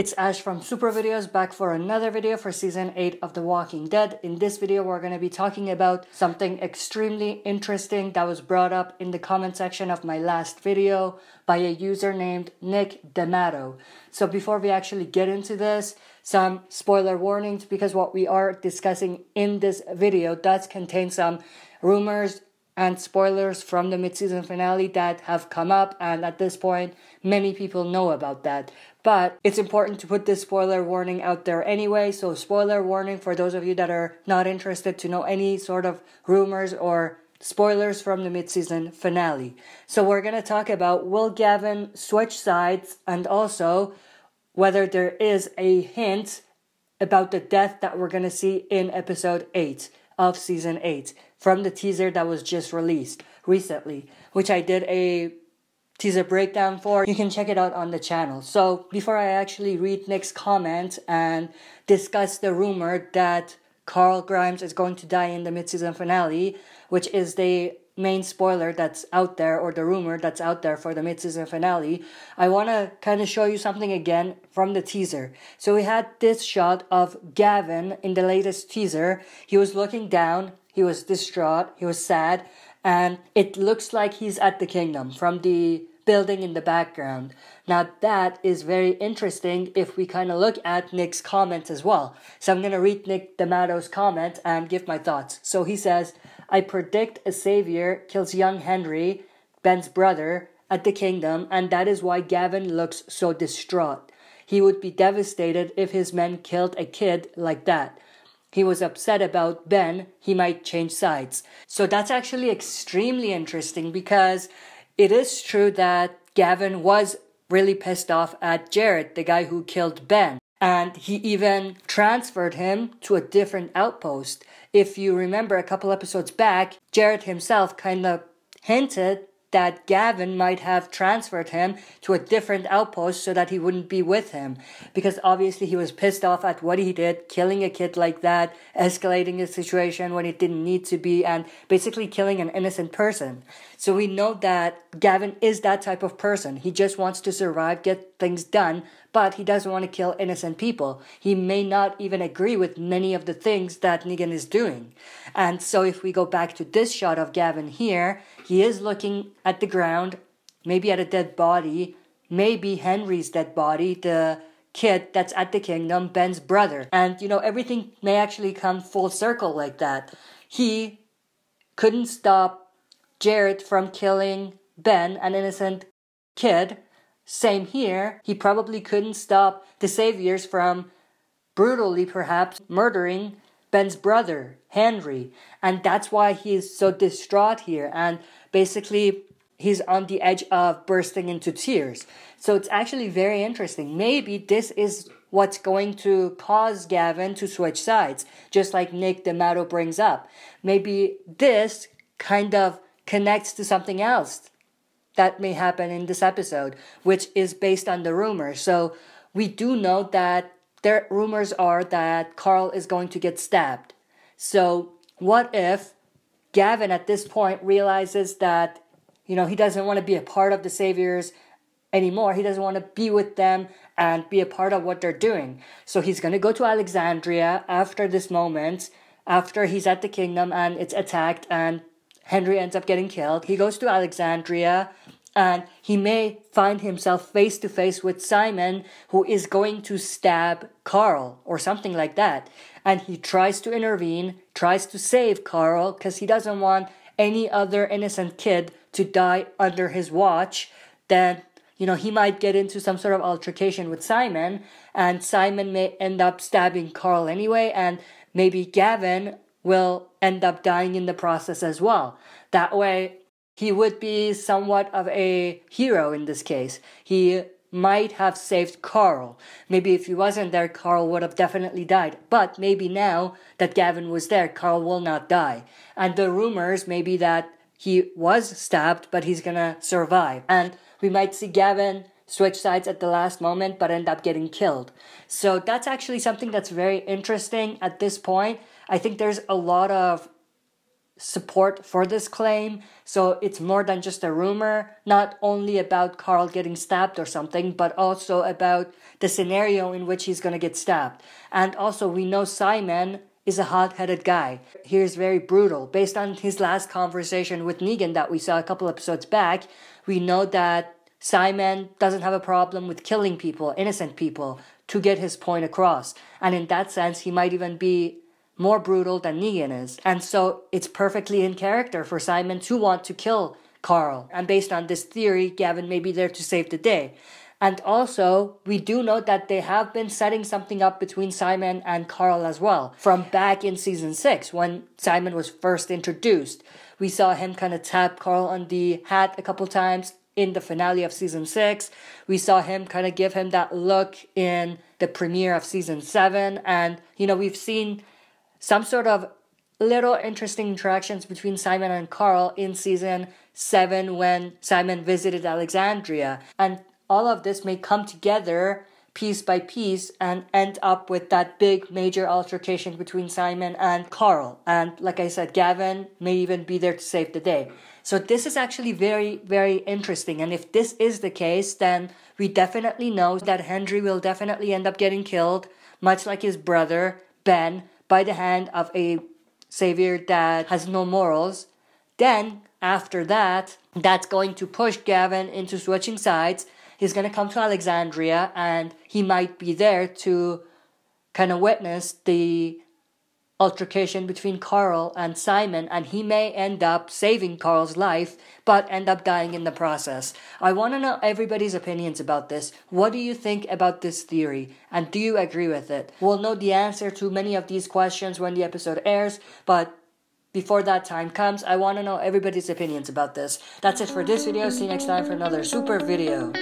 It's Ash from Super Videos back for another video for Season 8 of The Walking Dead. In this video, we're going to be talking about something extremely interesting that was brought up in the comment section of my last video by a user named Nick D'Amato. So before we actually get into this, some spoiler warnings, because what we are discussing in this video does contain some rumors and spoilers from the mid-season finale that have come up, and at this point many people know about that. But it's important to put this spoiler warning out there anyway, so spoiler warning for those of you that are not interested to know any sort of rumors or spoilers from the mid-season finale. So we're going to talk about, will Gavin switch sides, and also whether there is a hint about the death that we're going to see in episode 8 of season 8 from the teaser that was just released recently, which I did a teaser breakdown for. You can check it out on the channel. So before I actually read Nick's comment and discuss the rumor that Carl Grimes is going to die in the mid-season finale, which is the main spoiler that's out there, or the rumor that's out there for the mid-season finale, I want to kind of show you something again from the teaser. So we had this shot of Gavin in the latest teaser. He was looking down, he was distraught, he was sad, and it looks like he's at the kingdom from the building in the background. Now that is very interesting if we kind of look at Nick's comments as well. So I'm going to read Nick D'Amato's comment and give my thoughts. So he says, I predict a savior kills young Henry, Ben's brother, at the kingdom, and that is why Gavin looks so distraught. He would be devastated if his men killed a kid like that. He was upset about Ben, he might change sides. So that's actually extremely interesting, because it is true that Gavin was really pissed off at Jared, the guy who killed Ben. And he even transferred him to a different outpost. If you remember a couple episodes back, Jared himself kind of hinted that Gavin might have transferred him to a different outpost so that he wouldn't be with him. Because obviously he was pissed off at what he did, killing a kid like that, escalating the situation when it didn't need to be, and basically killing an innocent person. So we know that Gavin is that type of person. He just wants to survive, get things done, but he doesn't want to kill innocent people. He may not even agree with many of the things that Negan is doing. And so if we go back to this shot of Gavin here, he is looking at the ground, maybe at a dead body, maybe Henry's dead body, the kid that's at the kingdom, Ben's brother. And, you know, everything may actually come full circle like that. He couldn't stop Jared from killing Ben, an innocent kid. Same here, he probably couldn't stop the saviors from brutally, perhaps, murdering Ben's brother, Henry. And that's why he's so distraught here. And basically, he's on the edge of bursting into tears. So it's actually very interesting. Maybe this is what's going to cause Gavin to switch sides, just like Nick D'Amato brings up. Maybe this kind of connects to something else that may happen in this episode, which is based on the rumor. So we do know that there rumors are that Carl is going to get stabbed. So what if Gavin at this point realizes that, you know, he doesn't want to be a part of the Saviors anymore. He doesn't want to be with them and be a part of what they're doing. So he's going to go to Alexandria after this moment, after he's at the kingdom and it's attacked and Henry ends up getting killed. He goes to Alexandria and he may find himself face to face with Simon, who is going to stab Carl or something like that. And he tries to intervene, tries to save Carl, because he doesn't want any other innocent kid to die under his watch. Then, you know, he might get into some sort of altercation with Simon, and Simon may end up stabbing Carl anyway, and maybe Gavin will end up dying in the process as well. That way, he would be somewhat of a hero in this case. He might have saved Carl. Maybe if he wasn't there, Carl would have definitely died. But maybe now that Gavin was there, Carl will not die. And the rumors may be that he was stabbed, but he's gonna survive. And we might see Gavin switch sides at the last moment, but end up getting killed. So that's actually something that's very interesting at this point. I think there's a lot of support for this claim, so it's more than just a rumor, not only about Carl getting stabbed or something, but also about the scenario in which he's gonna get stabbed. And also, we know Simon is a hot-headed guy. He's very brutal. Based on his last conversation with Negan that we saw a couple episodes back, we know that Simon doesn't have a problem with killing people, innocent people, to get his point across. And in that sense, he might even be more brutal than Negan is. And so it's perfectly in character for Simon to want to kill Carl. And based on this theory, Gavin may be there to save the day. And also, we do know that they have been setting something up between Simon and Carl as well. From back in season 6, when Simon was first introduced. We saw him kind of tap Carl on the hat a couple times in the finale of season 6. We saw him kind of give him that look in the premiere of season 7. And, we've seen some sort of little interesting interactions between Simon and Carl in season 7 when Simon visited Alexandria. And all of this may come together piece by piece and end up with that big major altercation between Simon and Carl. And like I said, Gavin may even be there to save the day. So this is actually very, very interesting. And if this is the case, then we definitely know that Henry will definitely end up getting killed, much like his brother, Ben, by the hand of a savior that has no morals. Then, after that, that's going to push Gavin into switching sides. He's going to come to Alexandria, and he might be there to kind of witness the altercation between Carl and Simon, and he may end up saving Carl's life, but end up dying in the process. I want to know everybody's opinions about this. What do you think about this theory? And do you agree with it? We'll know the answer to many of these questions when the episode airs, but before that time comes, I want to know everybody's opinions about this. That's it for this video. See you next time for another super video.